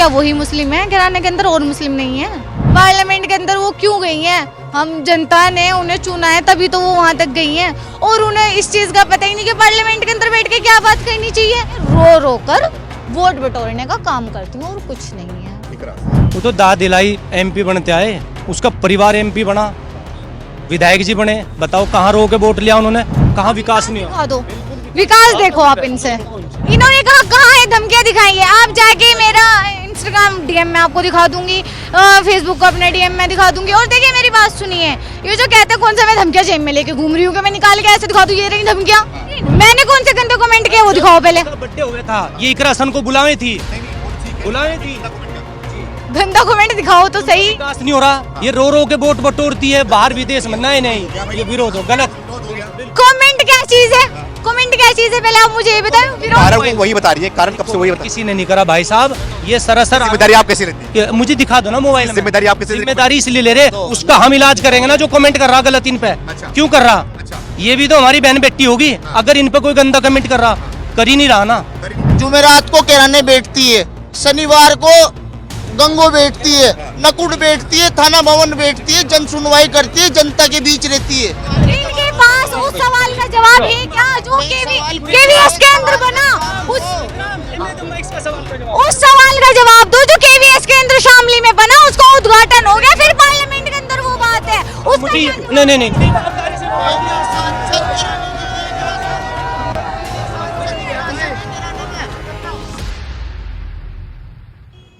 क्या वही मुस्लिम है किराना के अंदर, और मुस्लिम नहीं है? पार्लियामेंट के अंदर वो क्यों गई हैं? हम जनता ने उन्हें चुना है तभी तो वो वहाँ तक गई हैं, और उन्हें इस चीज का पता ही नहीं कि पार्लियामेंट के अंदर बैठ के क्या बात करनी चाहिए। रो रो कर वोट बटोरने का काम करती हूँ और कुछ नहीं है। वो तो दाद दिलाई एमपी बनते आए, उसका परिवार एमपी बना, विधायक जी बने, बताओ कहाँ रो के वोट लिया उन्होंने, कहाँ विकास नहीं दिखा दो विकास, देखो आप इनसे, इन्होंने कहा कहाँ है, धमकियाँ दिखाई है। आप जाके मेरा इंस्टाग्राम डीएम में आपको दिखा दूंगी, फेसबुक को अपने डीएम में दिखा दूंगी। और देखिए मेरी बात सुनिए, ये जो कहते हैं कौन सा मैं धमकियाँ जेब में लेके घूम रही हूँ कि मैं निकाल के ऐसे दिखा दूँ, ये रही धमकियाँ। मैंने कौन से गंदे कमेंट किए वो दिखाओ पहले। बर्थडे हुआ था, ये इकरा हसन को बुलावे थी। गंदा कमेंट दिखाओ तो सही। विकास नहीं हो रहा, ये रो रो के वोट बटोरती है, बाहर विदेश में नहीं, ये विरोध हो, गलत। कमेंट क्या चीज है? कमेंट क्या चीज है पहले आप मुझे ये बताओ। कारण वो वही बता रही है, कारण कब से वही बता। किसी ने नहीं करा भाई साहब, ये सरासर जिम्मेदारी आप कैसी लेती है? मुझे दिखा दो ना मोबाइल में। जिम्मेदारी आप कैसे? जिम्मेदारी इसलिए ले रहे, उसका हम इलाज करेंगे ना जो कमेंट कर रहा गलत इन पे। क्यों कर रहा? ये भी तो हमारी बहन बेटी होगी, अगर इन पे कोई गंदा कमेंट कर रहा, कर ही नहीं रहा ना। जुमेरात को किराने बैठती है, शनिवार को गंगो बैठती है, नकुड़ बैठती है, थाना भवन बैठती है, जन सुनवाई करती है, जनता के बीच रहती है। इनके पास उस सवाल का जवाब है क्या जो केवीएस के अंदर बना? उस सवाल का जवाब दो जो केवीएस के अंदर शामली में बना, उसका उद्घाटन हो गया, फिर पार्लियामेंट के अंदर वो बात है। नहीं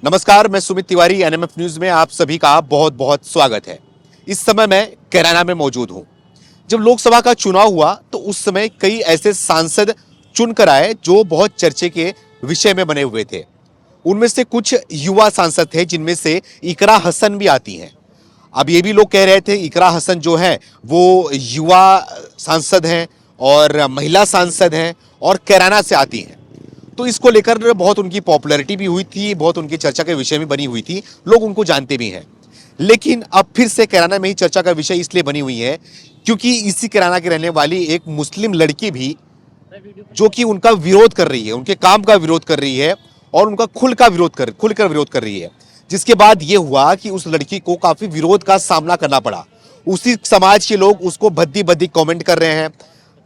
नमस्कार, मैं सुमित तिवारी, एनएमएफ न्यूज में आप सभी का बहुत बहुत स्वागत है। इस समय मैं कैराना में मौजूद हूं। जब लोकसभा का चुनाव हुआ तो उस समय कई ऐसे सांसद चुनकर आए जो बहुत चर्चे के विषय में बने हुए थे। उनमें से कुछ युवा सांसद थे, जिनमें से इकरा हसन भी आती हैं। अब ये भी लोग कह रहे थे इकरा हसन जो है वो युवा सांसद हैं और महिला सांसद हैं और कैराना से आती हैं, तो इसको लेकर बहुत उनकी पॉपुलैरिटी भी हुई थी, बहुत उनकी चर्चा के विषय में बनी हुई थी, लोग उनको जानते भी हैं। लेकिन अब फिर से कैराना में ही चर्चा का विषय इसलिए बनी हुई है क्योंकि इसी कैराना की रहने वाली एक मुस्लिम लड़की भी जो कि उनका विरोध कर रही है, उनके काम का विरोध कर रही है और उनका खुलकर विरोध कर रही है, जिसके बाद ये हुआ कि उस लड़की को काफी विरोध का सामना करना पड़ा। उसी समाज के लोग उसको भद्दी भद्दी कमेंट कर रहे हैं,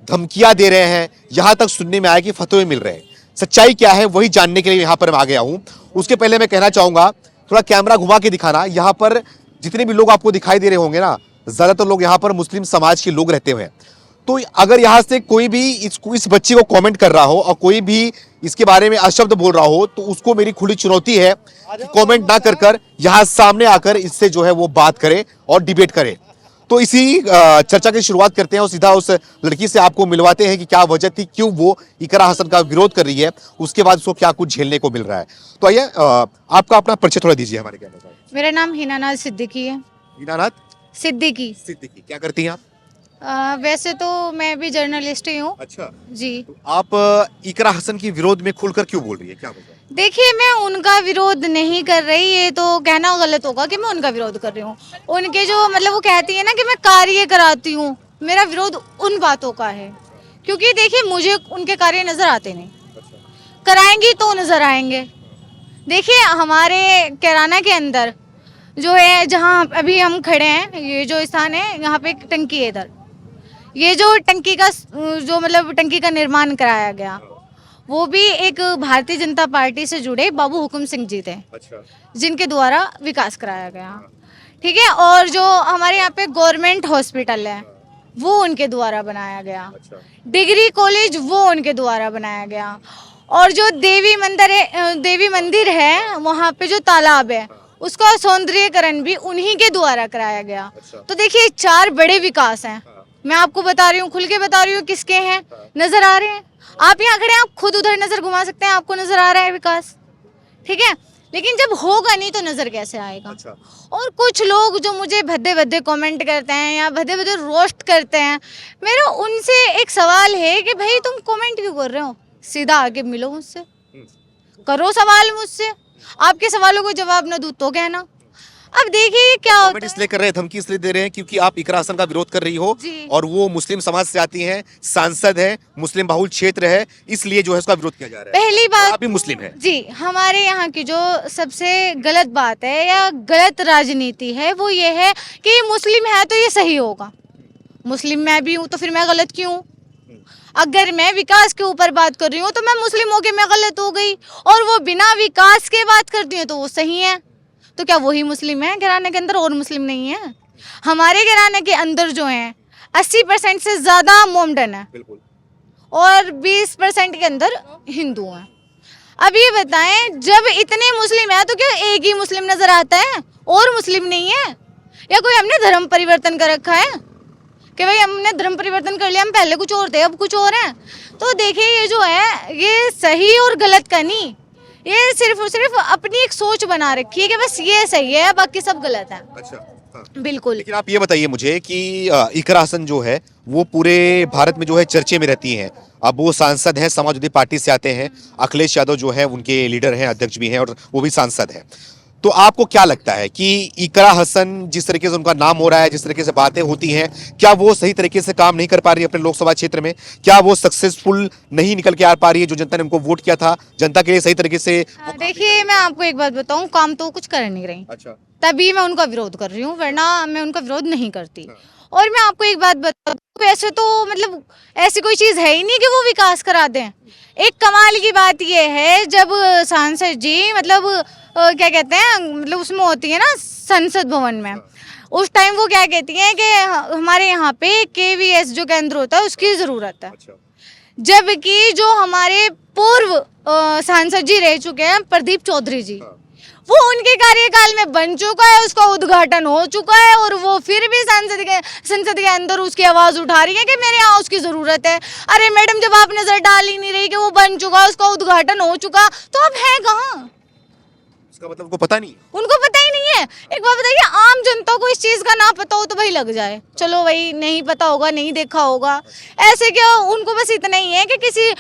धमकियां दे रहे हैं, यहां तक सुनने में आया कि फतवे मिल रहे हैं। सच्चाई क्या है वही जानने के लिए यहाँ पर मैं आ गया हूँ। उसके पहले मैं कहना चाहूंगा, थोड़ा कैमरा घुमा के दिखाना, यहाँ पर जितने भी लोग आपको दिखाई दे रहे होंगे ना, ज्यादातर लोग यहाँ पर मुस्लिम समाज के लोग रहते हुए। तो अगर यहाँ से कोई भी इस बच्ची को कमेंट कर रहा हो और कोई भी इसके बारे में अशब्द बोल रहा हो, तो उसको मेरी खुली चुनौती है कि कमेंट ना कर यहाँ सामने आकर इससे जो है वो बात करे और डिबेट करे। तो इसी चर्चा की शुरुआत करते हैं और सीधा उस लड़की से आपको मिलवाते हैं कि क्या वजह थी, क्यों वो इकरा हसन का विरोध कर रही है, उसके बाद उसको क्या कुछ झेलने को मिल रहा है। तो आइए आपका अपना परिचय थोड़ा दीजिए हमारे कहने का। मेरा नाम हिनानाज सिद्दीकी है। हिनानाज सिद्दीकी। क्या करती हैं आप? वैसे तो मैं भी जर्नलिस्ट ही हूँ। अच्छा जी। तो आप इकरा हसन की विरोध में खुलकर क्यों बोल रही है, क्या वजह? देखिए, मैं उनका विरोध नहीं कर रही, ये तो कहना गलत होगा कि मैं उनका विरोध कर रही हूँ। उनके जो मतलब वो कहती है ना कि मैं कार्य कराती हूँ, मेरा विरोध उन बातों का है क्योंकि देखिए मुझे उनके कार्य नजर आते नहीं। कराएंगी तो नजर आएंगे। देखिए हमारे कैराना के अंदर जो है, जहाँ अभी हम खड़े हैं, ये जो स्थान है, यहाँ पे एक टंकी है। इधर ये जो टंकी का जो मतलब टंकी का निर्माण कराया गया, वो भी एक भारतीय जनता पार्टी से जुड़े बाबू हुकुम सिंह जी थे। अच्छा। जिनके द्वारा विकास कराया गया। ठीक है। और जो हमारे यहाँ पे गवर्नमेंट हॉस्पिटल है वो उनके द्वारा बनाया गया। अच्छा। डिग्री कॉलेज वो उनके द्वारा बनाया गया। और जो देवी मंदिर है वहाँ पे जो तालाब है उसका सौंदर्यीकरण भी उन्हीं के द्वारा कराया गया। अच्छा। तो देखिए 4 बड़े विकास हैं। मैं आपको बता रही हूँ, खुल के बता रही हूँ किसके हैं। नजर आ रहे हैं? आप यहाँ खड़े हैं, आप खुद उधर नजर घुमा सकते हैं, आपको नजर आ रहा है विकास। ठीक है। लेकिन जब होगा नहीं तो नजर कैसे आएगा? अच्छा। और कुछ लोग जो मुझे भद्दे भद्दे कमेंट करते हैं या भद्दे भद्दे रोस्ट करते हैं, मेरा उनसे एक सवाल है कि भाई तुम कमेंट क्यों कर रहे हो? सीधा आके मिलो मुझसे, करो सवाल मुझसे। आपके सवालों को जवाब न दूं तो कहना। अब देखिए क्या कमेंट होता है। इसलिए कर रहे हैं, धमकी इसलिए दे रहे हैं क्योंकि आप इकरा हसन का विरोध कर रही हो जी। और वो मुस्लिम समाज से आती हैं, सांसद है, मुस्लिम बहुल क्षेत्र है, इसलिए जो है उसका विरोध किया जा रहा है। पहली और बात आप भी मुस्लिम है। जी, हमारे यहाँ की जो सबसे गलत बात है या गलत राजनीति है वो ये है कि मुस्लिम है तो ये सही होगा। मुस्लिम मैं भी हूँ तो फिर मैं गलत क्यों हूँ? अगर मैं विकास के ऊपर बात कर रही हूँ तो मैं मुस्लिम होके मैं गलत हो गई, और वो बिना विकास के बात करती है तो वो सही है। तो क्या वही मुस्लिम है घराने के अंदर और मुस्लिम नहीं है? हमारे घराने के अंदर जो है 80% से ज़्यादा मोमडन है बिल्कुल। और 20% के अंदर हिंदू हैं। अब ये बताएं, जब इतने मुस्लिम है तो क्या एक ही मुस्लिम नजर आता है और मुस्लिम नहीं है? या कोई हमने धर्म परिवर्तन कर रखा है कि भाई हमने धर्म परिवर्तन कर लिया, हम पहले कुछ और थे अब कुछ और हैं? तो देखिए ये जो है ये सही और गलत का नहीं, ये सिर्फ और सिर्फ अपनी एक सोच बना रखी है कि बस ये सही है बाकी सब गलत है। अच्छा, हाँ। बिल्कुल। लेकिन आप ये बताइए मुझे कि इकरा हसन जो है वो पूरे भारत में जो है चर्चे में रहती हैं। अब वो सांसद हैं, समाजवादी पार्टी से आते हैं, अखिलेश यादव जो है उनके लीडर हैं, अध्यक्ष भी हैं और वो भी सांसद हैं। तो आपको क्या लगता है कि इकरा हसन जिस तरीके से उनका नाम हो रहा है, जिस तरीके से बातें होती हैं, क्या वो सही तरीके से काम नहीं कर पा रही है अपने लोकसभा क्षेत्र में? क्या वो सक्सेसफुल नहीं निकल के आ पा रही है? जो जनता ने उनको वोट किया था, जनता के लिए सही तरीके से देखिए मैं आपको एक बात बताऊं, काम तो कुछ कर नहीं रही, अच्छा, तभी मैं उनका विरोध कर रही हूँ, वरना मैं उनका विरोध नहीं करती। और मैं आपको एक बात बताऊँ, वैसे तो मतलब ऐसी कोई चीज़ है ही नहीं कि वो विकास करा दें। एक कमाल की बात ये है, जब सांसद जी मतलब क्या कहते हैं, मतलब उसमें होती है ना संसद भवन में, उस टाइम वो क्या कहती हैं कि हमारे यहाँ पे KVS जो केंद्र होता है उसकी ज़रूरत है। अच्छा, जबकि जो हमारे पूर्व सांसद जी रह चुके हैं प्रदीप चौधरी जी, वो उनके कार्यकाल में बन चुका है, उसका उद्घाटन हो चुका है, और वो फिर भी संसद के अंदर उसकी आवाज उठा रही है कि मेरे यहाँ उसकी जरूरत है। अरे मैडम, जब आप नजर डाल ही नहीं रही कि वो बन चुका, उसका उद्घाटन हो चुका, तो अब है कहाँ? इसका मतलब उनको पता नहीं है। उनको पता ही नहीं है। एक बात बताइए, आम जनता को इस चीज का ना पता हो तो भाई लग जाए, चलो भाई नहीं पता होगा, नहीं देखा होगा, ऐसे क्या? उनको बस इतना ही है कि किसी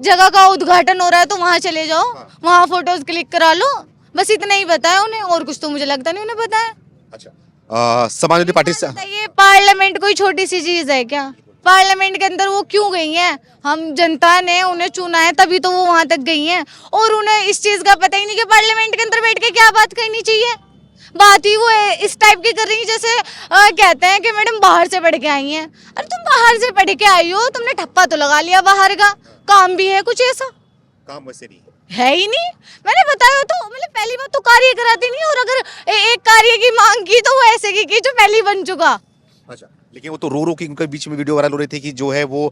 जगह का उद्घाटन हो रहा है तो वहां चले जाओ, वहां फोटोज क्लिक करा लो, बस इतना ही पता है उन्हें, और कुछ तो मुझे लगता नहीं उन्हें पता है। अच्छा, समाजवादी पार्टी से ये पार्लियामेंट कोई छोटी सी चीज है क्या? पार्लियामेंट के अंदर वो क्यों गई हैं? हम जनता ने उन्हें चुना है तभी तो वो वहां तक गई हैं, और उन्हें इस चीज का पता ही नहीं कि पार्लियामेंट के अंदर बैठ के क्या बात करनी चाहिए। बात ही वो इस टाइप की कर रही है जैसे कहते हैं कि मैडम बाहर से पढ़ के आई हैं। अरे तुम बाहर से पढ़ के आई हो, तुमने ठप्पा तो लगा लिया बाहर का, काम भी है कुछ ऐसा? काम वैसे नहीं है ही नहीं। मैंने बताया तो, मतलब पहली बात तो कार्य कराती नहीं, और अगर एक कार्य की मांग की तो वो ऐसे की जो पहले बन चुका। अच्छा, लेकिन वो तो रो रो के उनके बीच में वीडियो वायरल हो रही थी कि जो है वो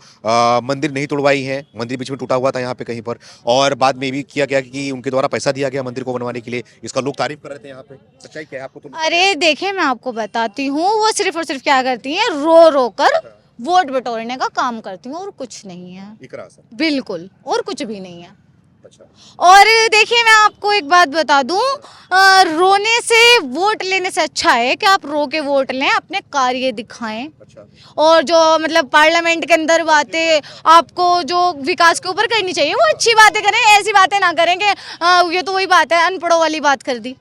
मंदिर नहीं तोड़वाई है, मंदिर बीच में टूटा हुआ था यहाँ पे कहीं पर, और बाद में भी किया गया कि उनके द्वारा पैसा दिया गया मंदिर को बनवाने के लिए। इसका लोग तारीफ कर रहे थे यहाँ पे, सच्चाई क्या है आपको? तो अरे देखिए मैं आपको बताती हूँ, वो सिर्फ और सिर्फ क्या करती हैं, रो रो कर वोट बटोरने का काम करती हूँ, और कुछ नहीं है। इकरा हसन, बिल्कुल, और कुछ भी नहीं है। अच्छा, और देखिए मैं आपको एक बात बता दूं, रोने से वोट लेने से अच्छा है कि आप रो के वोट लें, अपने कार्य दिखाएं, अच्छा, और जो मतलब पार्लियामेंट के अंदर बातें आपको जो विकास के ऊपर करनी चाहिए वो अच्छी बातें करें, ऐसी बातें ना करें कि ये तो वही बात है, अनपढ़ों वाली बात कर दी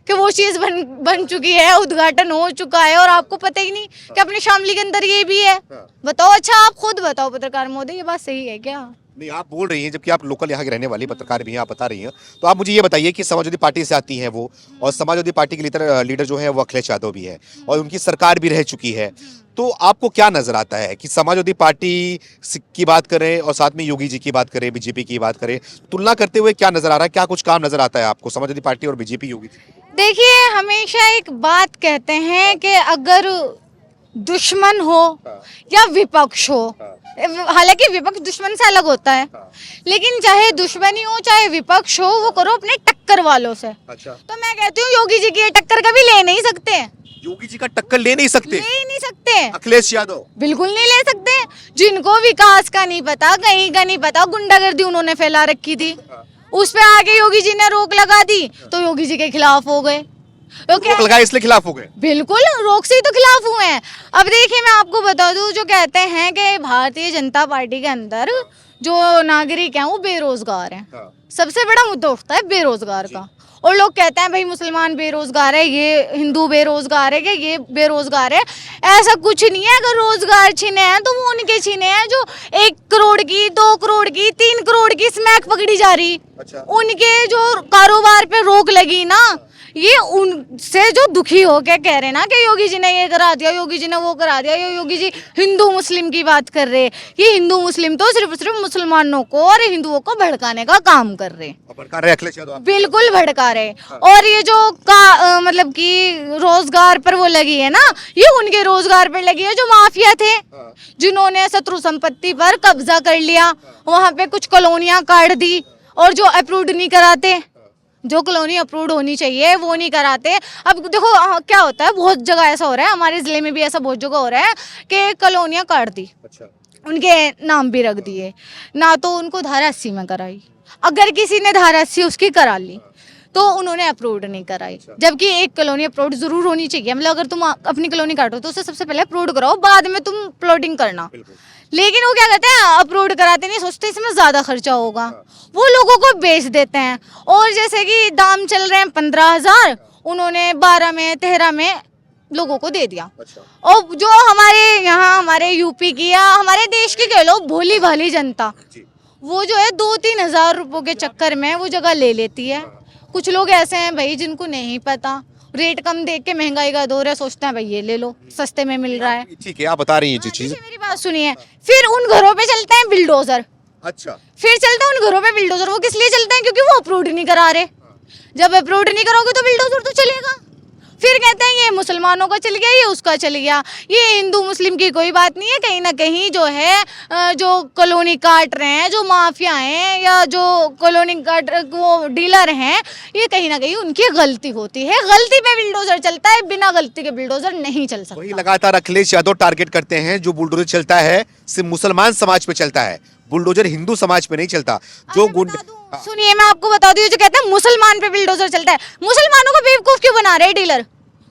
कि वो चीज़ बन चुकी है, उद्घाटन हो चुका है, और आपको पता ही नहीं कि अपने शामली के अंदर ये भी है। बताओ, अच्छा आप खुद बताओ पत्रकार महोदय, ये बात सही है क्या? नहीं, आप बोल रही हैं जबकि आप लोकल यहाँ के रहने वाली पत्रकार भी हैं, आप बता रही हैं, तो आप मुझे ये बताइए कि समाजवादी पार्टी से आती हैं वो, और समाजवादी पार्टी के लीडर जो है वो अखिलेश यादव भी है, और उनकी सरकार भी रह चुकी है, तो आपको क्या नजर आता है कि समाजवादी पार्टी की बात करें और साथ में योगी जी की बात करें, बीजेपी की बात करें, तुलना करते हुए क्या नजर आ रहा है? क्या कुछ काम नजर आता है आपको समाजवादी पार्टी और बीजेपी, योगी जी? देखिए हमेशा एक बात कहते हैं कि अगर दुश्मन हो या विपक्ष हो, हालांकि विपक्ष दुश्मन से अलग होता है, लेकिन चाहे दुश्मनी हो चाहे विपक्ष हो, वो करो अपने टक्कर वालों से। अच्छा, तो मैं कहती हूँ योगी जी की ये टक्कर कभी ले नहीं सकते, योगी जी का टक्कर ले नहीं सकते, ले ही नहीं सकते, अखिलेश यादव बिल्कुल नहीं ले सकते। जिनको विकास का नहीं पता, कहीं का नहीं पता, गुंडागर्दी उन्होंने फैला रखी थी, उस पे आगे योगी जी ने रोक लगा दी तो योगी जी के खिलाफ हो गए। ओके, रोक लगाए इसलिए खिलाफ हो गए। बिल्कुल रोक से ही तो खिलाफ हुए हैं। अब देखिए मैं आपको बता दूं, जो कहते हैं कि भारतीय जनता पार्टी के अंदर जो नागरिक हैं वो बेरोजगार हैं, सबसे बड़ा मुद्दा उठता है बेरोजगार का। और लोग कहते हैं भाई मुसलमान बेरोजगार है, ये हिंदू बेरोजगार है, कि ये बेरोजगार है। ऐसा कुछ नहीं है। अगर रोजगार छीने हैं तो वो उनके छीने हैं जो 1 करोड़ की, 2 करोड़ की, 3 करोड़ की स्मैक पकड़ी जा रही। उनके जो कारोबार पे रोक लगी ना, ये उनसे जो दुखी हो के कह रहे ना कि योगी जी ने ये करा दिया, योगी जी ने वो करा दिया, ये योगी जी हिंदू मुस्लिम की बात कर रहे। ये हिंदू मुस्लिम तो सिर्फ मुसलमानों को और हिंदुओं को भड़काने का काम कर रहे, भड़का रहे अखिलेश यादव। बिल्कुल भड़का रहे। और ये जो मतलब कि रोजगार पर वो लगी है ना, ये उनके रोजगार पर लगी है जो माफिया थे, जिन्होंने शत्रु संपत्ति पर कब्जा कर लिया, वहां पे कुछ कॉलोनियां काट दी, और जो अप्रूव नहीं कराते, जो कॉलोनी अप्रूव्ड होनी चाहिए वो नहीं कराते। अब देखो क्या होता है, बहुत जगह ऐसा हो रहा है, हमारे जिले में भी ऐसा बहुत जगह हो रहा है कि कॉलोनियां काट दी, उनके नाम भी रख दिए, ना तो उनको धारा 80 में कराई। अगर किसी ने धारा 80 उसकी करा ली तो उन्होंने अप्रूव्ड नहीं कराई, जबकि एक कॉलोनी अप्रूव्ड जरूर होनी चाहिए। मतलब अगर तुम अपनी कॉलोनी काटो तो उसे सबसे पहले अप्रूव्ड कराओ, बाद में तुम प्लॉटिंग करना। लेकिन वो क्या कहते हैं, अप्रूव्ड कराते नहीं, सोचते इसमें ज्यादा खर्चा होगा, वो लोगों को बेच देते हैं। और जैसे कि दाम चल रहे हैं 15,000, उन्होंने 12 में 13 में लोगों को दे दिया। और जो हमारे यहाँ, हमारे यूपी की या हमारे देश की कह लो भोली भाली जनता, वो जो है 2-3 हजार रुपयों के चक्कर में वो जगह ले लेती है। कुछ लोग ऐसे हैं भाई जिनको नहीं पता, रेट कम देख के, महंगाई का दौर है, सोचते हैं भाई ये ले लो, सस्ते में मिल रहा है। ठीक है, आप बता रही हैं जो चीज। मेरी बात सुनिए, फिर उन घरों पे चलते हैं बिल्डोजर। अच्छा, फिर चलते हैं उन घरों पे बिल्डोजर। वो किस लिए चलते हैं? क्योंकि वो अप्रूव्ड नहीं करा रहे। जब अप्रूव्ड नहीं करोगे तो बिल्डोजर तो चलेगा। फिर कहते हैं ये मुसलमानों का चल गया, ये उसका चल गया। ये हिंदू मुस्लिम की कोई बात नहीं है, कहीं ना कहीं जो है जो कॉलोनी काट रहे हैं, जो माफिया हैं या जो कॉलोनी काट वो डीलर हैं, ये कहीं ना कहीं उनकी गलती होती है। गलती पे बिल्डोजर चलता है, बिना गलती के बिल्डोजर नहीं चल सकता। वही लगातार अखिलेश यादव टारगेट करते हैं, जो बुलडोजर चलता है सिर्फ मुसलमान समाज पे चलता है, बुलडोजर हिंदू समाज पे नहीं चलता। जो गुंड सुनिए मैं आपको बता दूं, जो कहते हैं मुसलमान पे बिल्डोजर चलता है, मुसलमानों को बेवकूफ क्यों बना रहे डीलर?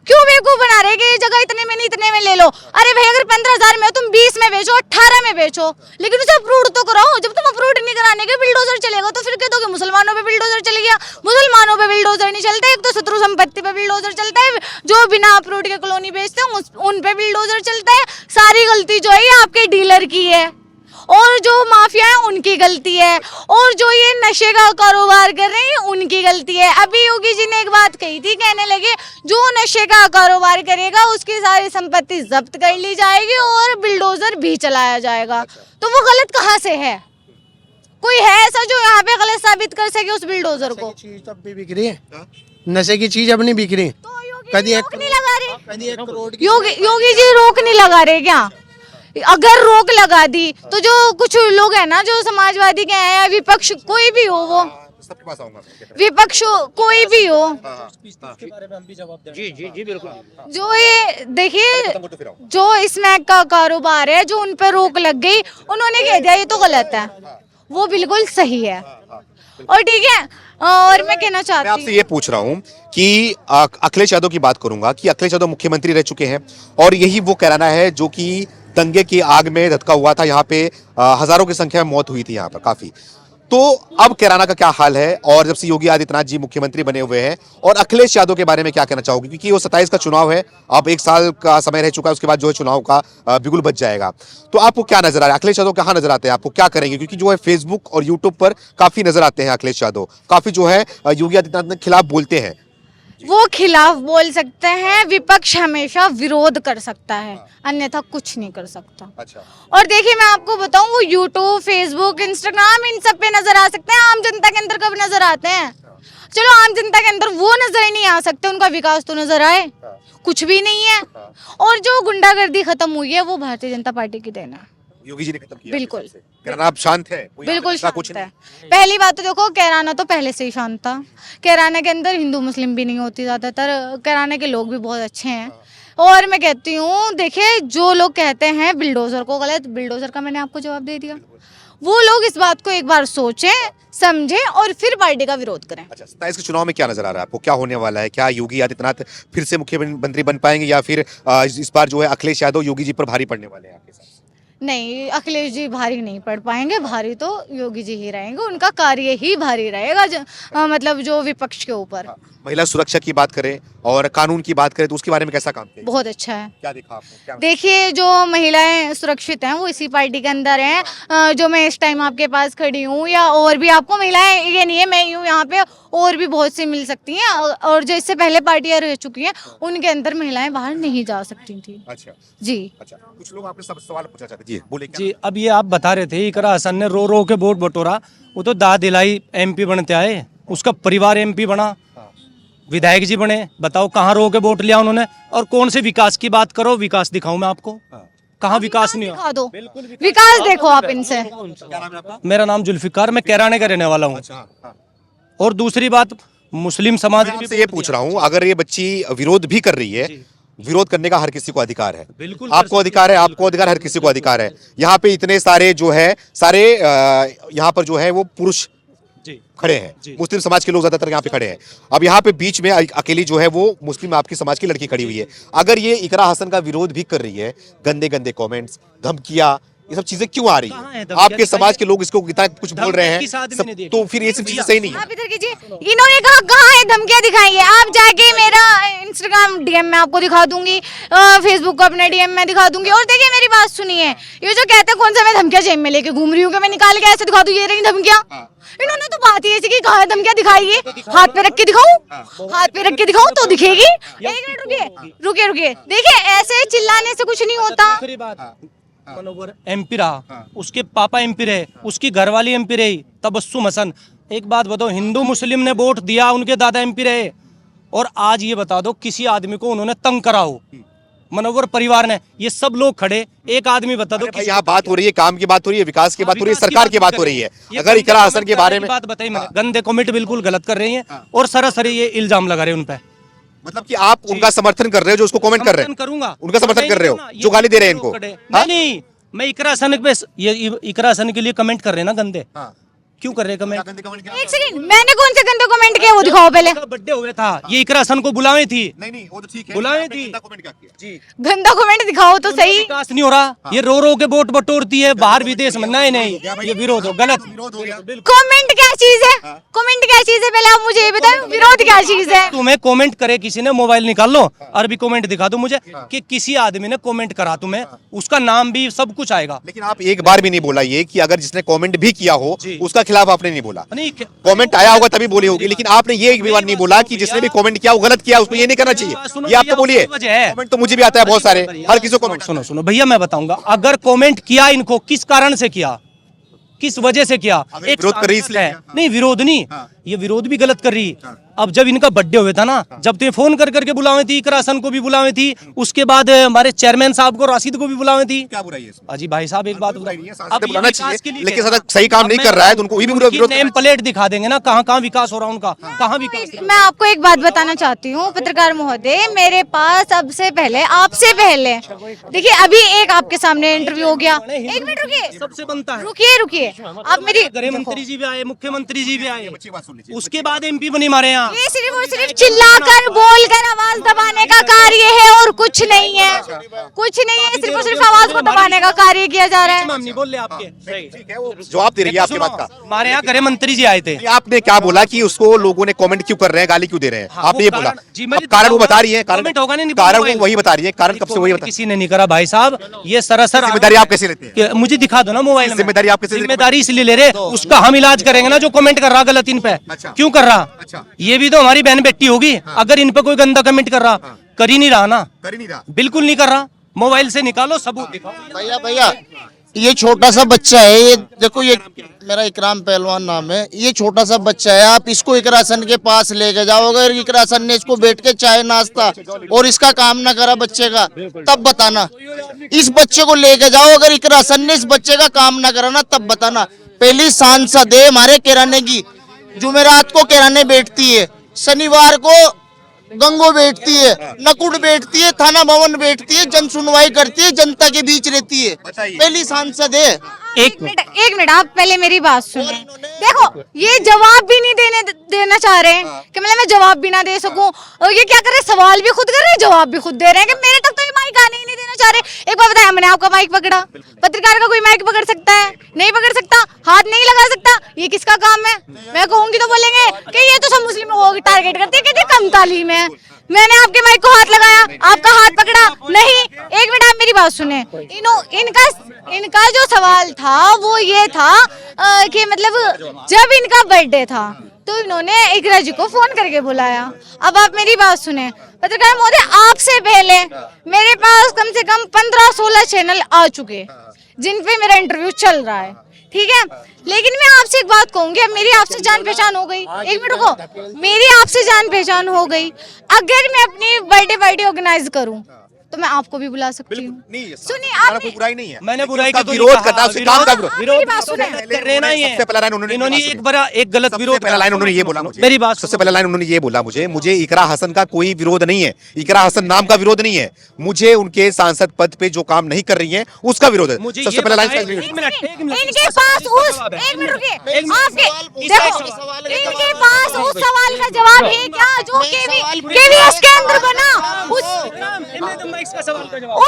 क्यों बेवकूफ बना रहे कि ये जगह इतने में नहीं इतने में ले लो? अरे भाई अगर 15,000 में तुम 20 में बेचो, 18 में बेचो, लेकिन उसे अप्रूव्ड तो कराओ। जब तुम अप्रूव्ड नहीं कराने के बिल्डोजर चलेगा तो फिर कह दोगे मुसलमानों पे बिल्डोजर चल गया। मुसलमानों पे बिल्डोजर नहीं चलता, एक तो शत्रु संपत्ति पे बिल्डोजर चलता है, जो बिना अप्रूव्ड के कॉलोनी बेचते हैं उन पे बिल्डोजर चलता है। सारी गलती जो है ये आपके डीलर की है, और जो माफिया है उनकी गलती है, और जो ये नशे का कारोबार कर रहे हैं उनकी गलती है। अभी योगी जी ने एक बात कही थी, कहने लगे जो नशे का कारोबार करेगा उसकी सारी संपत्ति जब्त कर ली जाएगी और बिल्डोजर भी चलाया जाएगा। तो वो गलत कहाँ से है? कोई है ऐसा जो यहाँ पे गलत साबित कर सके उस बिल्डोजर को? चीज तो अब भी बिक रही है, नशे की चीज अब नहीं बिक रही। तो योगी कभी जी एक रोक नहीं लगा रहे? कभी 1 करोड़ की योगी जी रोक नहीं लगा रहे क्या? अगर रोक लगा दी तो जो कुछ लोग हैं ना, जो समाजवादी के हैं या विपक्ष कोई भी हो, वो सबके पास आऊंगा। विपक्ष कोई भी हो, जी जी जी बिल्कुल। जो ये देखिए जो स्मैक का कारोबार है, जो उन पर रोक लग गई, उन्होंने कह दिया ये तो गलत है, वो बिल्कुल सही है। और ठीक है, और मैं कहना मैं चाहती आपसे ये पूछ रहा हूँ कि अखिलेश यादव की बात करूंगा कि अखिलेश यादव मुख्यमंत्री रह चुके हैं, और यही वो कहना है जो कि दंगे की आग में धधका हुआ था। यहाँ पे हजारों की संख्या में मौत हुई थी यहाँ पर काफी। तो अब कैराना का क्या हाल है, और जब से योगी आदित्यनाथ जी मुख्यमंत्री बने हुए हैं, और अखिलेश यादव के बारे में क्या कहना चाहोगे? क्योंकि वो 27 का चुनाव है, अब 1 साल का समय रह चुका है, उसके बाद जो है चुनाव का बिगुल बच जाएगा। तो आपको क्या नजर आ रहा है? अखिलेश यादव कहाँ नजर आते हैं आपको? क्या करेंगे? क्योंकि जो है फेसबुक और यूट्यूब पर काफी नजर आते हैं अखिलेश यादव, काफी जो है योगी आदित्यनाथ के खिलाफ बोलते हैं। वो खिलाफ बोल सकते हैं, विपक्ष हमेशा विरोध कर सकता है, अन्यथा कुछ नहीं कर सकता। अच्छा, और देखिए मैं आपको बताऊं, वो यूट्यूब, फेसबुक, इंस्टाग्राम, इन सब पे नजर आ सकते हैं, आम जनता के अंदर कब नजर आते हैं? चलो आम जनता के अंदर वो नजर ही नहीं आ सकते, उनका विकास तो नजर आए, कुछ भी नहीं है। और जो गुंडागर्दी खत्म हुई है वो भारतीय जनता पार्टी की देन है। योगी जी ने खत्म किया। बिल्कुल। कैराना अब शांत है? कोई बिल्कुल ऐसा कुछ शांत है। पहली बात तो देखो, कैराना तो पहले से ही शांत था। कैराना के अंदर हिंदू मुस्लिम भी नहीं होती ज्यादातर, कैराना के लोग भी बहुत अच्छे हैं। और मैं कहती हूँ, देखिए जो लोग कहते हैं बिल्डोजर को गलत, बिल्डोजर का मैंने आपको जवाब दे दिया। वो लोग इस बात को एक बार सोचें, समझें और फिर पार्टी का विरोध करें। अच्छा, 27 के चुनाव में क्या नजर आ रहा है आपको, क्या होने वाला है? क्या योगी आदित्यनाथ फिर से मुख्यमंत्री बन पाएंगे या फिर इस बार जो है अखिलेश यादव योगी जी पर भारी पड़ने वाले हैं आपके हिसाब से? नहीं, अखिलेश जी भारी नहीं पड़ पाएंगे, भारी तो योगी जी ही रहेंगे, उनका कार्य ही भारी रहेगा मतलब जो विपक्ष के ऊपर। महिला सुरक्षा की बात करें और कानून की बात करें तो उसके बारे में कैसा काम किया? बहुत अच्छा है। क्या देखा आपने? क्या देखिए, जो महिलाएं सुरक्षित हैं वो इसी पार्टी के अंदर हैं। जो मैं इस टाइम आपके पास खड़ी हूँ या और भी आपको महिलाएं, ये नहीं है मैं यूँ यहाँ पे, और भी बहुत सी मिल सकती हैं, और जो इससे पहले पार्टियां रह चुकी हैं उनके अंदर महिलाएं बाहर नहीं जा सकती थी। अच्छा जी। अच्छा, कुछ लोग आपने सब सवाल पूछना चाहते जी, बोले क्या? जी, अब ये आप बता रहे थे इकरा हसन ने रो रो के वोट बटोरा, वो तो दाद दिलाई एमपी बनते आए, उसका परिवार एमपी बना, विधायक जी बने, बताओ कहाँ रो के वोट लिया उन्होंने? और कौन से विकास की बात करो, विकास दिखाऊं मैं आपको? कहाँ विकास नहीं दिखा दो, विकास देखो आप इनसे। मेरा नाम जुल्फिकार, मैं कैराने का रहने वाला हूँ। और दूसरी बात, मुस्लिम समाज मैं आपसे ये पूछ रहा हूँ, अगर ये बच्ची विरोध भी कर रही है, विरोध करने का हर किसी को अधिकार है, बिल्कुल आपको अधिकार है, आपको अधिकार, हर किसी को अधिकार है। यहाँ पे इतने सारे जो है सारे यहाँ पर जो है वो पुरुष जी खड़े हैं, मुस्लिम समाज के लोग ज्यादातर यहाँ पे खड़े हैं। अब यहाँ पे बीच में अकेली जो है वो मुस्लिम आपकी समाज की लड़की खड़ी हुई है। अगर ये इकरा हसन का विरोध भी कर रही है, गंदे गंदे कमेंट्स, धमकियां, ये सब चीजें क्यों आ रही कहाँ है है? धमकियां? आपके समाज के लोग इसको इतना कुछ बोल रहे किस आदमी ने हैं, दी? तो फिर ये सब चीजें सही नहीं है। आप इधर कीजिए, इन्होंने कहा कहाँ है धमकियां दिखाई है? आप जाके मेरा इंस्टाग्राम डीएम में आपको दिखा दूंगी, फेसबुक को अपने डीएम में दिखा दूंगी। और देखिए मेरी बात सुनिए, ये जो कहते हैं कौन सा मैं धमकियां जेब में लेके घूम रही हूँ कि मैं निकाल के ऐसे दिखा दूं, ये रही धमकियां। इन्होंने तो बात ही ऐसी की, कहाँ है धमकियां दिखाइए, हाथ पे रख के दिखाऊं, हाथ पे रख के दिखाऊं तो दिखेगी। एक मिनट रुकिए रुकिए रुकिए, देखिए ऐसे चिल्लाने से कुछ नहीं होता। दूसरी बात, मनोवर एमपी रहा, उसके पापा एमपी रहे, उसकी घरवाली एमपी रही, तबस्सुम हसन। एक बात बताओ, हिंदू मुस्लिम ने वोट दिया, उनके दादा एमपी रहे, और आज ये बता दो किसी आदमी को उन्होंने तंग करा हो? मनोवर परिवार ने, ये सब लोग खड़े, एक आदमी बता दो। भाई यहाँ बात हो रही है, काम की बात हो रही है, विकास की बात हो रही है, सरकार की बात हो रही है। अगर इकरा हसन के बारे में बात बताई मैंने, गंदे कमेंट बिल्कुल गलत कर रही है और सरासरी ये इल्जाम लगा रहे हैं उन पे। मतलब कि आप उनका समर्थन कर रहे हो, जो उसको कमेंट कर रहे हैं, करूंगा, उनका समर्थन कर रहे हो, जो गाली दे रहे हैं इनको? नहीं, मैं इकरा हसन पे, ये इकरा हसन के लिए कमेंट कर रहे हैं ना गंदे, क्यों कर रहे हैं कमेंट? एक सेकंड, मैंने कौन से गंदे कमेंट किए वो दिखाओ पहले। बर्थडे हो गया था, ये इकरा हसन को बुलावे थी, नहीं वो तो ठीक है, बुलावे थी जी। गंदा कमेंट दिखाओ तो सही। विकास नहीं हो रहा, ये रो रो के वोट बटोरती है बाहर विदेश में। नहीं, ये विरोध हो, गलत। कमेंट क्या चीज है? कमेंट क्या चीज है पहले आप मुझे ये बताएं, विरोध क्या चीज है? तुम्हें कमेंट करे किसी ने, मोबाइल निकाल लो, अरबी कमेंट दिखा दो मुझे कि किसी आदमी ने कमेंट करा, तुम्हें उसका नाम भी सब कुछ आएगा। लेकिन आप एक बार भी नहीं बोला ये कि अगर जिसने कमेंट भी किया हो उसका खिलाफ आपने नहीं बोला। नहीं, कमेंट आया होगा तभी बोली होगी, लेकिन आपने ये एक भी बार नहीं बोला कि जिसने भी कमेंट किया वो गलत किया, उसको ये नहीं करना चाहिए। ये आप तो बोलिए, कमेंट तो मुझे भी आता है बहुत सारे, हर किसी को कमेंट। सुनो भैया, मैं बताऊंगा, अगर कमेंट किया इनको किस कारण से किया, किस वजह से किया? एक विरोध कर रही इसलिए है, नहीं विरोध नहीं, ये विरोध भी गलत कर रही। अब जब इनका बर्थडे हुआ था ना, जब तो फोन कर करके बुलावे थी, इकरा हसन को भी बुलावे थी, उसके बाद हमारे चेयरमैन साहब को, राशिद को भी बुलावे थी। क्या बुराई है इसमें? अजी भाई साहब एक बात अब बुलाना चाहिए, लेकिन सदा सही काम नहीं कर रहा है तो उनको भी विरोध। नेम प्लेट दिखा देंगे ना, कहाँ कहाँ विकास हो रहा है उनका, कहाँ विकास। मैं आपको एक बात बताना चाहती हूँ पत्रकार महोदय, मेरे पास सबसे पहले, आपसे पहले, देखिए अभी एक आपके सामने इंटरव्यू हो गया। एक मिनट रुकिए, सबसे बनता है, रुकिए आप मेरी, गृह मंत्री जी भी आए, मुख्यमंत्री जी भी आए, उसके बाद एमपी बनी हमारे यहाँ। ये सिर्फ और सिर्फ चिल्लाकर बोलकर आवाज दबाने का कार्य है और कुछ नहीं है, कुछ नहीं है, सिर्फ और सिर्फ आवाज को दबाने का कार्य किया जा रहा है। हम नहीं बोल रहे आपके, जवाब दे रही है आपकी बात का। हमारे यहाँ गृह मंत्री जी आए थे। आपने क्या बोला कि उसको लोगों ने कमेंट क्यों कर रहे हैं, गाली क्यों दे रहे हैं? आपने ये बोला, अब कारण वो बता रही है, कारण वो वही बता रही है, कारण कब से वही बता। किसी ने नहीं करा भाई साहब, ये सरासर जिम्मेदारी आप कैसे लेते हैं? मुझे दिखा दो ना मोबाइल में। जिम्मेदारी आप कैसे? जिम्मेदारी इसलिए ले रहे, उसका हम इलाज करेंगे ना, जो कमेंट कर रहा गलत इन पे, क्यों कर रहा? ये भी तो हमारी बहन बेटी होगी। अगर इन पे कोई गंदा कमेंट कर रहा, कर ही नहीं रहा ना, कर ही नहीं रहा, बिल्कुल नहीं कर रहा। मोबाइल से निकालो, सबूत दिखाओ। भैया ये छोटा सा बच्चा है, ये देखो, ये मेरा इकराम पहलवान नाम है, ये छोटा सा बच्चा है, आप इसको इकरा हसन के पास लेके जाओ, अगर इकरा हसन ने इसको बैठ के चाय नाश्ता और इसका काम ना करा बच्चे का, तब बताना। इस बच्चे को लेके जाओ, अगर इकरा हसन ने इस बच्चे का काम ना करा ना, तब बताना। पहली सांसद है हमारे किराने की, जुमेरात को किराने बैठती है, शनिवार को गंगो बैठती है, नकुड़ बैठती है, थाना भवन बैठती है, जन सुनवाई करती है, जनता के बीच रहती है, पहली सांसद है। एक मिनट आप पहले मेरी बात सुने। देखो ये जवाब भी नहीं देना चाह रहे हैं कि मतलब मैं जवाब भी ना दे सकूं, और ये क्या कर रहे हैं, सवाल भी खुद कर रहे हैं, जवाब भी खुद दे रहे हैं कि मेरे तक तो ये माइक आने ही नहीं देना चाह रहे। एक बार बताया, मैंने आपका माइक पकड़ा, पत्रकार का कोई माइक पकड़ सकता है? नहीं पकड़ सकता, हाथ नहीं लगा सकता, ये किसका काम है? मैं कहूंगी तो बोलेंगे कि ये तो सब मुस्लिमों को टारगेट करती है कि ये कम तालीम है। मैंने आपके माइक को हाथ लगाया, आपका हाथ पकड़ा नहीं। एक मिनट आप मेरी बात सुने। इनका जो सवाल था वो ये था कि मतलब जब इनका बर्थडे था तो इन्होंने इकरा जी को फोन करके बुलाया। अब आप मेरी बात सुने, पत्रकार महोदय, आपसे पहले मेरे पास कम से कम 15-16 चैनल आ चुके जिन पे मेरा इंटरव्यू चल रहा है, ठीक है। लेकिन मैं आपसे एक बात कहूंगी, अब मेरी आपसे जान पहचान हो गई, एक मिनट रुको, मेरी आपसे जान पहचान हो गई, अगर मैं अपनी बर्थडे पार्टी ऑर्गेनाइज करूं तो मैं आपको भी बुला सकती हूँ। सुनिए, आपने बुराई नहीं है, मैंने बुराई का की तो विरोध नहीं करना, कहा। उसके काम का विरोध। मेरी बात सुने। रहना ही है। सबसे पहला लाइन इन्होंने एक बड़ा एक गलत विरोध पहला लाइन उन्होंने ये बोला मुझे, मेरी बात सबसे पहला लाइन उन्होंने ये बोला मुझे इकरा हसन का कोई विरोध नहीं है, इकरा हसन नाम का विरोध नहीं है, मुझे उनके सांसद पद पे जो काम नहीं कर रही है उसका विरोध है। मुझे सबसे ये पहला बताएं, लाइन एक मिनट इनके पास उस एक मिनट रुकिए, आपके देखो इनके पास उस सवाल का जवाब है क्या जो केवीएस के अंदर बना, उस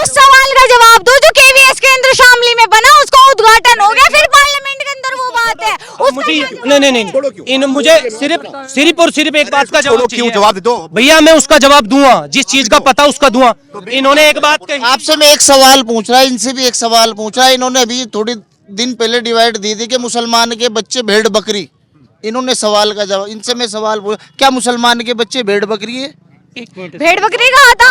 सवाल का जवाब दो जो केवीएस के अंदर शामली में बना, उसका उद्घाटन हो गया, फिर पार्लियामेंट के अंदर वो बात है। मुझे नहीं, मुझे सिर्फ और सिर्फ एक बात का जवाब क्यों जवाब दो भैया, मैं उसका जवाब दूंगा जिस चीज का पता उसका दूंगा। इन्होंने एक बात कही, आपसे मैं एक सवाल पूछ रहा है, इनसे भी एक सवाल पूछ रहा है। इन्होंने अभी थोड़ी दिन पहले डिवाइड दी थी कि मुसलमान के बच्चे भेड़ बकरी, इन्होंने सवाल का जवाब, इनसे मैं सवाल पूछ, क्या मुसलमान के बच्चे भेड़ बकरी है? भेड़ बकरी कहा था?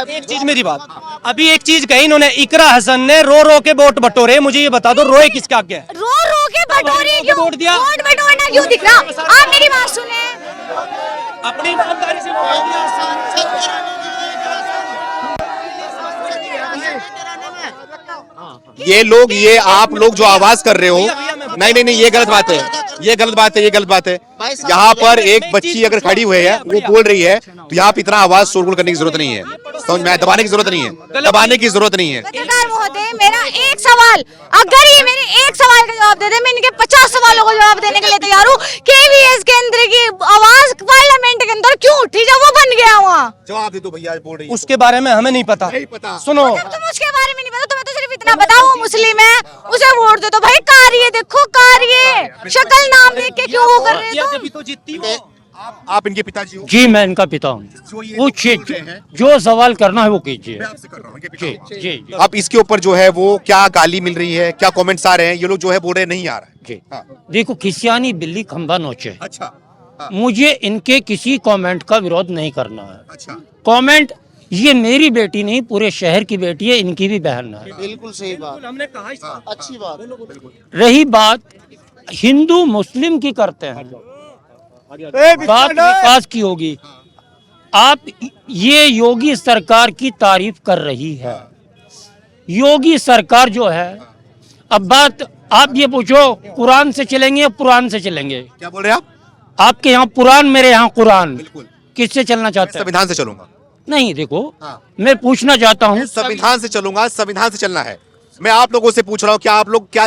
एक चीज मेरी बात, अभी एक चीज कही इन्होंने, इकरा हसन ने रो के वोट बटोरे, मुझे ये बता दो रोए किसका आगे? रो के बटोरे क्यों? वोट दिया, वोट बटोरना क्यों दिख रहा? आप मेरी बात सुने, अपनी ईमानदारी से वोट दिया। ये आप लोग जो आवाज कर रहे हो, नहीं, ये गलत बात है, ये गलत बात है। यहाँ पर एक बच्ची अगर खड़ी हुई है, वो बोल रही है, तो यहाँ पे इतना आवाज शोरगुल करने की जरूरत नहीं है, समझ में, दबाने की जरूरत नहीं है, पत्रकार महोदय, मेरा एक सवाल, अगर ये मेरे एक सवाल का जवाब दे दे, मैं इनके 50 सवालों का जवाब देने के लिए तैयार हूँ। केवीएस के अंदर की आवाज पार्लियामेंट के अंदर क्यों उठी जब वो बन गया वहाँ? जवाब दे दो भैया, बोल रही है उसके बारे में हमें नहीं पता। सुनो, तुम उसके बारे में नहीं पता, तुम्हें तो सिर्फ इतना पता वो मुस्लिम है, उसे वोट दे दो भाई। कार्य देखो, कार्य शक्ल नाम देख के क्यों वो कर रहे हो? जब तो जीतती हो। आप इनके पिताजी हो? जी मैं इनका पिता हूँ, पूछिए जो सवाल करना है वो कीजिए। जी जी जी अब इसके ऊपर जो है वो क्या गाली मिल रही है, क्या कमेंट्स आ रहे हैं, ये लोग जो है बोल रहे नहीं आ रहा है। जी देखो, खिसियानी बिल्ली खंबा नोचे, अच्छा, मुझे इनके किसी कमेंट का विरोध नहीं करना है। अच्छा, कमेंट, ये मेरी बेटी नहीं, पूरे शहर की बेटी है, इनकी भी बहन है। बिल्कुल सही बात, हमने कहा अच्छी बात। रही बात हिंदू मुस्लिम की करते हैं, बात विकास की होगी। आप ये योगी सरकार की तारीफ कर रही है, योगी सरकार जो है, अब बात आप ये पूछो कुरान से चलेंगे या पुरान से चलेंगे? क्या बोल रहे हैं आप? आपके यहाँ पुरान, मेरे यहाँ कुरान, बिल्कुल, किससे चलना चाहते हैं? संविधान से चलूंगा। नहीं देखो, हाँ। मैं पूछना चाहता हूँ, संविधान से चलूंगा, संविधान से चलना है। मैं आप लोगों से पूछ रहा हूँ, क्या आप लोग क्या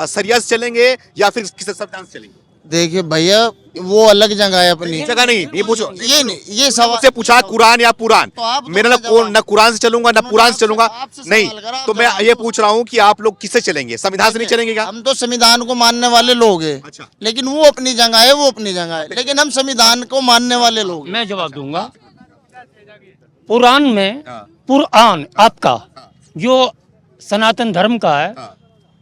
सरिया से चलेंगे या फिर किसी संविधान से चलेंगे? देखिए भैया, वो अलग जगह है अपनी जगह नहीं, ये पूछो, ये नहीं, ये सवाल से पूछा कुरान या पुरान, तो आप मेरा न कुरान से चलूंगा न पुरान से चलूंगा, नहीं, तो मैं ये पूछ रहा हूँ कि आप लोग किससे चलेंगे? संविधान से नहीं चलेंगे क्या? हम तो संविधान को मानने वाले लोग हैं। अच्छा। लेकिन वो अपनी जगह है, वो अपनी जगह है, लेकिन हम संविधान को मानने वाले लोग हैं। मैं जवाब दूंगा। पुराण में, हाँ। पुराण आपका जो सनातन धर्म का है, हाँ।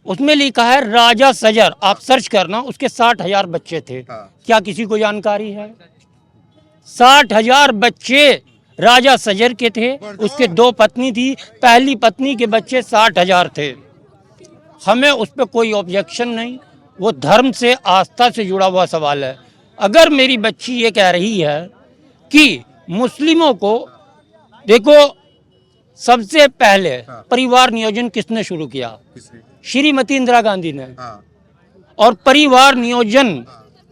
उसमें लिखा है राजा सजर, आप सर्च करना, उसके 60,000 बच्चे थे। हाँ। क्या किसी को जानकारी है? 60,000 बच्चे राजा सजर के थे, उसके 2 पत्नी थी, पहली पत्नी के बच्चे 60,000 थे। हमें उस पर कोई ऑब्जेक्शन नहीं, वो धर्म से, आस्था से जुड़ा हुआ सवाल है। अगर मेरी बच्ची ये कह रही है कि मुस्लिमों को, देखो सबसे पहले परिवार नियोजन किसने शुरू किया? श्रीमती इंदिरा गांधी ने। और परिवार नियोजन,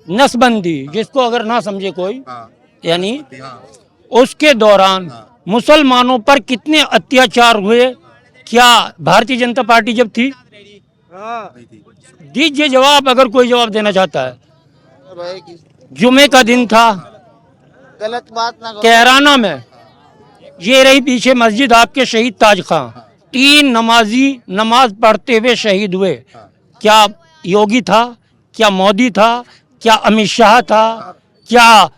नसबंदी, जिसको अगर ना समझे कोई, यानी उसके दौरान मुसलमानों पर कितने अत्याचार हुए? क्या भारतीय जनता पार्टी जब थी? दीजिए जवाब, अगर कोई जवाब देना चाहता है। जुमे का दिन था, गलत बात ना करो। कैराना में, ये रही पीछे मस्जिद आपके, शहीद ताज खां, 3 नमाजी नमाज पढ़ते हुए शहीद हुए। क्या योगी था? क्या मोदी था? क्या अमित शाह था? क्या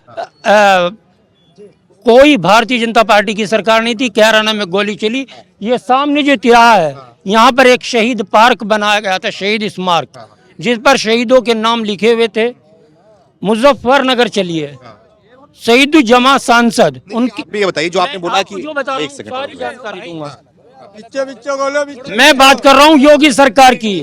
कोई भारतीय जनता पार्टी की सरकार नहीं थी? कैराना में गोली चली। ये सामने जो तिराहा है, यहाँ पर एक शहीद पार्क बनाया गया था, शहीद स्मारक, जिस पर शहीदों के नाम लिखे हुए थे। मुजफ्फरनगर चलिए, शहीद जमा सांसद उनकी, ये बताइए जो आपने बोला कि जो बता रहा एक हूँ, सेकंड सारी जानकारी दूंगा। मैं बात कर रहा हूँ योगी सरकार की,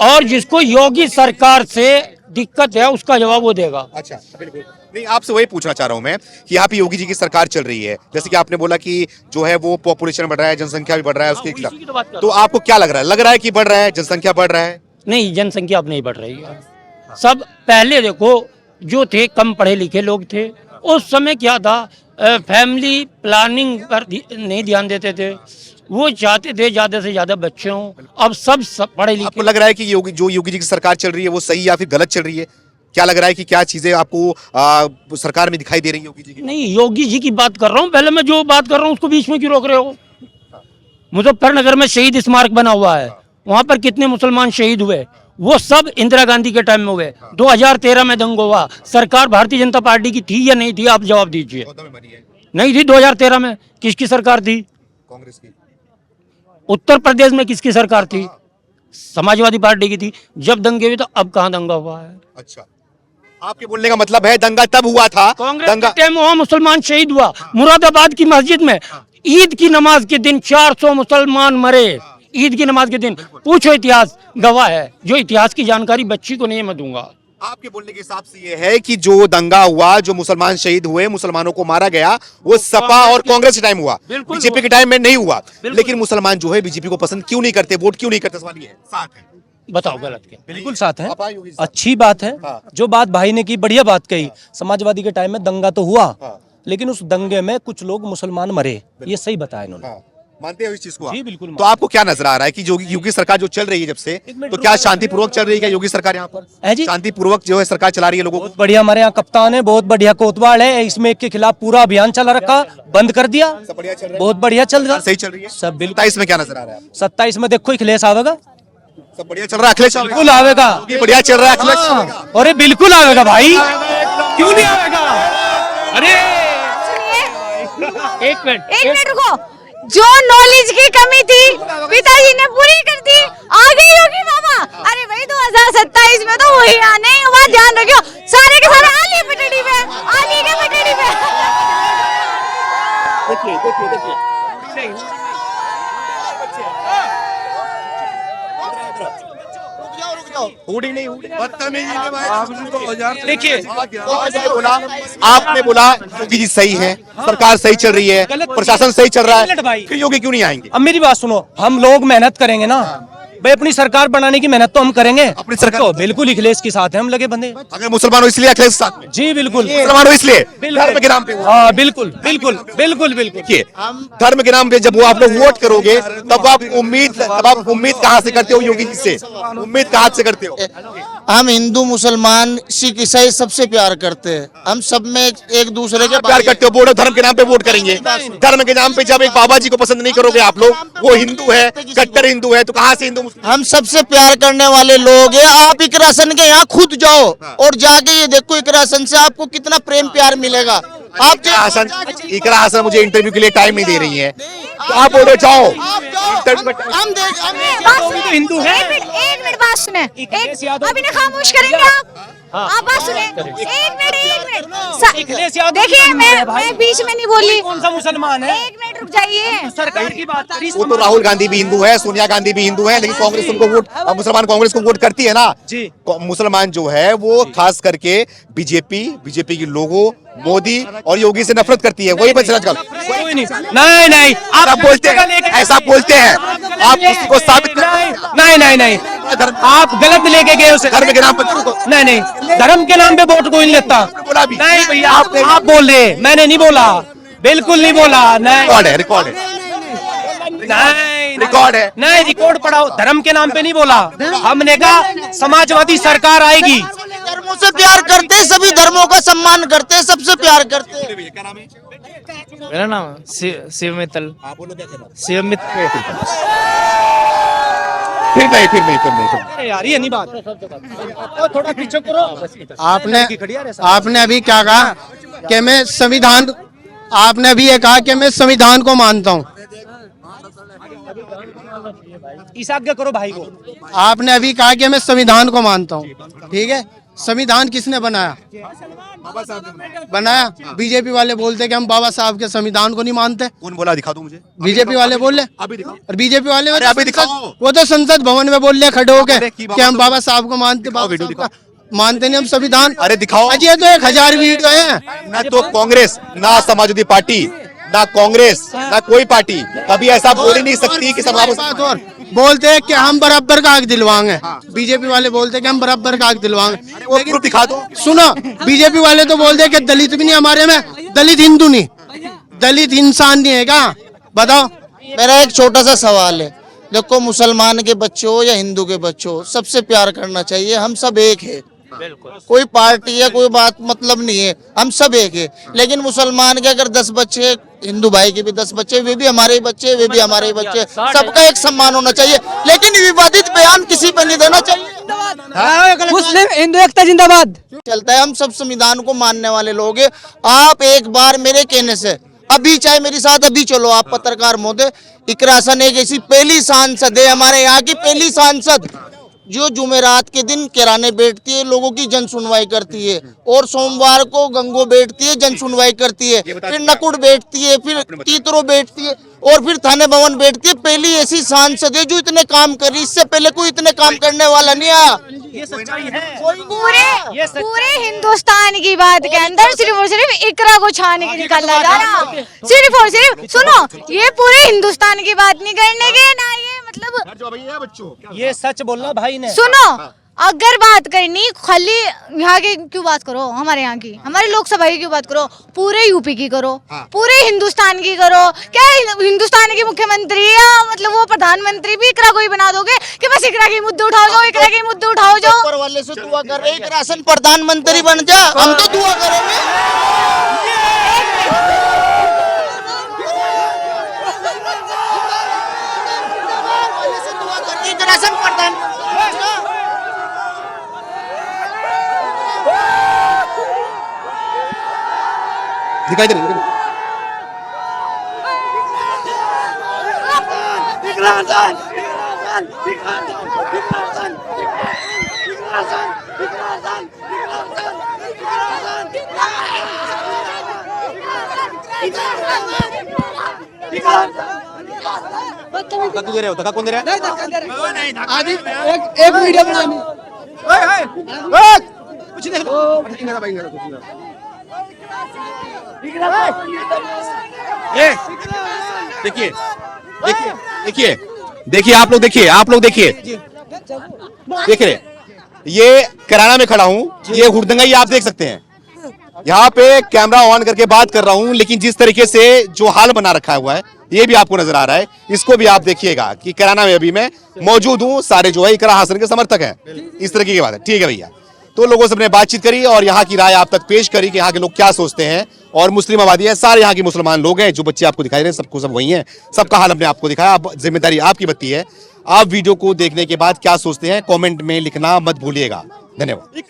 और जिसको योगी सरकार से दिक्कत है उसका जवाब वो देगा। अच्छा, बिल्कुल। नहीं, आपसे वही पूछना चाह रहा हूं मैं कि यहाँ पे योगी जी की सरकार चल रही है, जैसे कि आपने बोला कि जो है वो पॉपुलेशन बढ़ रहा है, जनसंख्या भी बढ़ रहा है उसके उसी की तो बात कर तो आपको क्या लग रहा है? लग रहा है कि बढ़ रहा है, जनसंख्या बढ़ रहा है? नहीं, जनसंख्या अब नहीं बढ़ रही है। सब पहले देखो, जो थे कम पढ़े लिखे लोग थे, उस समय क्या था, फैमिली प्लानिंग पर नहीं ध्यान देते थे। वो चाहते थे ज्यादा से ज्यादा बच्चे हों। अब सब पढ़े लिखे। आपको लग रहा है कि योगी जी की सरकार चल रही है वो सही या फिर गलत चल रही है? क्या लग रहा है कि क्या चीजें आपको सरकार में दिखाई दे रही है योगी जी की? नहीं, योगी जी की बात कर रहा हूँ। पहले मैं जो बात कर रहा हूँ उसको बीच में क्यों रोक रहे हो? मुजफ्फरनगर में शहीद स्मारक बना हुआ है, वहां पर कितने मुसलमान शहीद हुए? वो सब इंदिरा गांधी के टाइम में हुए। 2013 में दंगा हुआ, सरकार भारतीय जनता पार्टी की थी या नहीं थी? आप जवाब दीजिए। नहीं थी। 2013 में किसकी सरकार थी? कांग्रेस की। उत्तर प्रदेश में किसकी सरकार थी? समाजवादी पार्टी की थी। जब दंगे हुए तो अब कहाँ दंगा हुआ है? अच्छा, आपके बोलने का मतलब है दंगा तब हुआ था, कांग्रेस दंगा के टाइम वहाँ मुसलमान शहीद हुआ। मुरादाबाद की मस्जिद में ईद की नमाज के दिन 400 मुसलमान मरे। ईद की नमाज के दिन। पूछो, इतिहास गवाह है। जो इतिहास की जानकारी बच्ची को नहीं है मैं दूंगा। आपके बोलने के हिसाब से ये है कि जो दंगा हुआ, जो मुसलमान शहीद हुए, मुसलमानों को मारा गया, वो सपा और कांग्रेस के टाइम हुआ, बीजेपी के टाइम में नहीं हुआ। लेकिन मुसलमान जो है बीजेपी को पसंद क्यों नहीं करते, वोट क्यों नहीं करते? सवाल ये है। साथ है, बताओ गलत क्या? बिल्कुल साथ है, आप आए योगी साहब। अच्छी बात है। जो बात भाई ने की, बढ़िया बात कही। समाजवादी के टाइम में दंगा तो हुआ, लेकिन उस दंगे में कुछ लोग मुसलमान मरे, ये सही बताया इन्होंने। मानते हो इस चीज को? जी बिल्कुल। तो आपको क्या नजर आ रहा है कि योगी सरकार जो चल रही है जब से, तो क्या शांतिपूर्वक चल रही है क्या योगी सरकार यहाँ पर? है जी, शांतिपूर्वक जो है सरकार चला रही है लोगों को? बहुत बढ़िया। हमारे यहाँ कप्तान है, बहुत बढ़िया कोतवाल है। इसमें एक के खिलाफ पूरा अभियान चला रखा, बंद कर दिया। सब बढ़िया चल रहा है? बहुत बढ़िया चल रहा, सही चल रही है सब बिल्कुल। 27 में क्या नजर आ रहा है? 27 में देखो अखिलेश आवेगा। सब बढ़िया चल रहा है, अखिलेश बिल्कुल आवेगा। ये बढ़िया चल रहा है, अखिलेश हाँ, अरे बिल्कुल आवेगा भाई, क्यों नहीं आवेगा? अरे एक एक मिनट रुको। जो नॉलेज की कमी थी पिताजी ने पूरी कर दी। आगे योगी बाबा। अरे भाई 2027 में तो वही आने, वहाँ ध्यान रखियो। सारे के सारे आगे पटड़ी पे, आगे के पटड़ी पे। देखिए, आपने बोला योगी जी सही है, सरकार सही चल रही है, प्रशासन सही चल रहा मिनट है, भाई। फिर योगी क्यों नहीं आएंगे? अब मेरी बात सुनो, हम लोग मेहनत करेंगे ना भाई, अपनी सरकार बनाने की मेहनत तो हम करेंगे। अपनी सरकार तो बिल्कुल अखिलेश के साथ हैं हम लगे बंदे। अगर मुसलमान हो इसलिए अखिलेश साथ में? जी बिल्कुल, मुसलमान हो इसलिए धर्म के नाम पे? हाँ बिल्कुल बिल्कुल बिल्कुल बिल्कुल। देखिए, धर्म के नाम पे जब वो आप लोग वोट करोगे तब आप उम्मीद कहाँ से करते हो योगी जी से? उम्मीद कहाँ से करते हो? हम हिंदू मुसलमान सिख ईसाई सबसे प्यार करते हैं। हम सब में एक दूसरे के प्यार करते हो, बोलो धर्म के नाम पे वोट करेंगे। धर्म के नाम पे जब एक बाबा जी को पसंद नहीं करोगे आप लोग, वो हिंदू है, कट्टर हिंदू है, तो कहाँ से हिंदू? हम सबसे प्यार करने वाले लोग हैं। आप इकरासन के यहाँ खुद जाओ और जाके ये देखो इकरासन से आपको कितना प्रेम प्यार मिलेगा। आप इकरा हसन मुझे इंटरव्यू के लिए टाइम नहीं दे रही है, तो आप बोलो जाओ। हिंदू है। एक मिनट बात सुने। अभी ना खामोश करेंगे आप बात सुने। एक मिनट देखिए, मैं बीच में नहीं बोली। कौन सा मुसलमान है? एक मिनट रुक जाइए। सरकार की बात करी। वो तो राहुल गांधी भी हिंदू है, सोनिया गांधी भी हिंदू है, लेकिन कांग्रेस उनको वोट, मुसलमान कांग्रेस को वोट करती है ना जी। मुसलमान जो है वो खास करके बीजेपी के लोगों, मोदी और योगी से नफरत करती है। वही बच्चा आजकल कोई नहीं, आप बोलते हैं, ऐसा बोलते हैं, आप किसी को साबित नहीं, आप गलत लेके गए उसे। धर्म के नाम पर नहीं नहीं, धर्म के नाम पे वोट कोई नहीं लेता। बोला भी नहीं भैया, आप बोल रहे, मैंने नहीं बोला, बिल्कुल नहीं बोला। नहीं रिकॉर्ड है नहीं, रिकॉर्ड है। नहीं, रिकॉर्ड पढ़ाओ। धर्म के नाम पे नहीं बोला, हमने कहा समाजवादी सरकार आएगी। धर्मों से प्यार करते हैं, सभी धर्मों का सम्मान करते हैं, सबसे प्यार करते हैं। मेरा नाम शिव मित्तल। शिव मित्तल। फिर नहीं यार ये नहीं बात, थोड़ा पीछे करो। आपने अभी क्या कहा कि मैं संविधान, आपने अभी ये कहा कि मैं संविधान को मानता हूँ। ईसाज्ञा करो भाई को। आपने अभी कहा कि मैं संविधान को मानता हूँ, ठीक है। संविधान किसने बनाया? बनाया बीजेपी वाले बोलते कि हम बाबा साहब के संविधान को नहीं मानते। कौन बोला? दिखा दो मुझे। बीजेपी वाले बोल रहे, अभी दिखाओ। और बीजेपी वाले अरे अभी दिखाओ। वो तो संसद भवन में बोल रहे खड़े होके अरे की कि हम बाबा साहब को मानते, दिखाओ, बाबा वीडियो साहब का मानते नहीं हम संविधान। अरे दिखाओ। अजी ये तो 1000 वीडियो है। ना तो कांग्रेस, ना समाजवादी पार्टी, ना कांग्रेस, ना कोई पार्टी कभी ऐसा बोल ही नहीं सकती कि बात और बोलते हैं कि हम बराबर का हक दिलवाएंगे। बीजेपी वाले बोलते हैं कि हम बराबर का हक दिलवाएंगे। वो प्रूफ दिखा दो। सुनो, बीजेपी वाले तो बोलते हैं कि दलित भी नहीं हमारे में, दलित हिंदू नहीं, दलित इंसान नहीं है क्या? बताओ। मेरा एक छोटा सा सवाल है, देखो मुसलमान के बच्चे हो या हिंदू के बच्चे हो, सबसे प्यार करना चाहिए। हम सब एक है, कोई पार्टी या कोई बात मतलब नहीं है, हम सब एक है। लेकिन मुसलमान के अगर 10 बच्चे, हिंदू भाई के भी 10 बच्चे, वे भी हमारे ही बच्चे, वे भी हमारे ही बच्चे, सबका एक सम्मान होना चाहिए। लेकिन विवादित बयान किसी पे नहीं देना चाहिए। मुस्लिम हिंदू एकता जिंदाबाद चलता है, हम सब संविधान को मानने वाले लोग हैं। आप एक बार मेरे कहने से अभी, चाहे मेरे साथ अभी चलो, आप पत्रकार महोदय, इकरा हसन एक ऐसी पहली सांसद है, हमारे यहाँ की पहली सांसद, जो जुमेरात के दिन किराने बैठती है, लोगों की जन सुनवाई करती है, और सोमवार को गंगो बैठती है, जन सुनवाई करती है, फिर नकुड़ बैठती है, फिर तीतरो बैठती है, और फिर थाने भवन बैठती है। पहली ऐसी सांसद है जो इतने काम करी, इससे पहले कोई इतने काम करने वाला नहीं आया। ये सच्चाई है। पूरे हिंदुस्तान की बात के अंदर सिर्फ और सिर्फ इकरा को छाने के निकाला जा रहा। सिर्फ और सिर्फ सुनो, ये पूरे हिंदुस्तान की बात नहीं करने के ना, ये मतलब ये सच बोलना भाई ने। सुनो, अगर बात करनी खाली यहाँ की क्यों बात करो, हमारे यहाँ की, हमारे लोकसभा की क्यों बात करो, पूरे यूपी की करो, पूरे हिंदुस्तान की करो। क्या हिंदुस्तान के मुख्यमंत्री या मतलब वो प्रधानमंत्री भी इकरा को ही बना दोगे कि बस इकरा के मुद्दे उठाओ जाओ, इकरा के मुद्दे उठाओ जाओ? ऊपर वाले से दुआ कर रहे, इकरा हसन प्रधानमंत्री बन जा, हम तो दुआ करेंगे। इकरा हसन प्रधानमंत्री दिखाई दे रही है। धक्का क्यों दे रहे हो? धक्का कौन दे रहा है? आदि एक वीडियो बनानी। कुछ नहीं। देखिए देखिए देखिए देखिए, आप लोग देखिए, आप लोग देखिए, देख रहे, ये किराना में खड़ा हूं, ये हुड़दंगा आप देख सकते हैं। यहाँ पे कैमरा ऑन करके बात कर रहा हूं, लेकिन जिस तरीके से जो हाल बना रखा हुआ है ये भी आपको नजर आ रहा है। इसको भी आप देखिएगा कि किराना में अभी मैं मौजूद हूं, सारे जो है इकरा हसन के समर्थक हैं। इस तरीके की बात है। ठीक है भैया, तो लोगों से हमने बातचीत करी और यहाँ की राय आप तक पेश करी कि यहाँ के लोग क्या सोचते हैं। और मुस्लिम आबादी है, सारे यहाँ के मुसलमान लोग हैं, जो बच्चे आपको दिखाई दे रहे हैं सबको सब वही हैं, सबका हाल हमने आपको दिखाया। अब जिम्मेदारी आपकी बनती है, आप वीडियो को देखने के बाद क्या सोचते हैं कमेंट में लिखना मत भूलिएगा। धन्यवाद।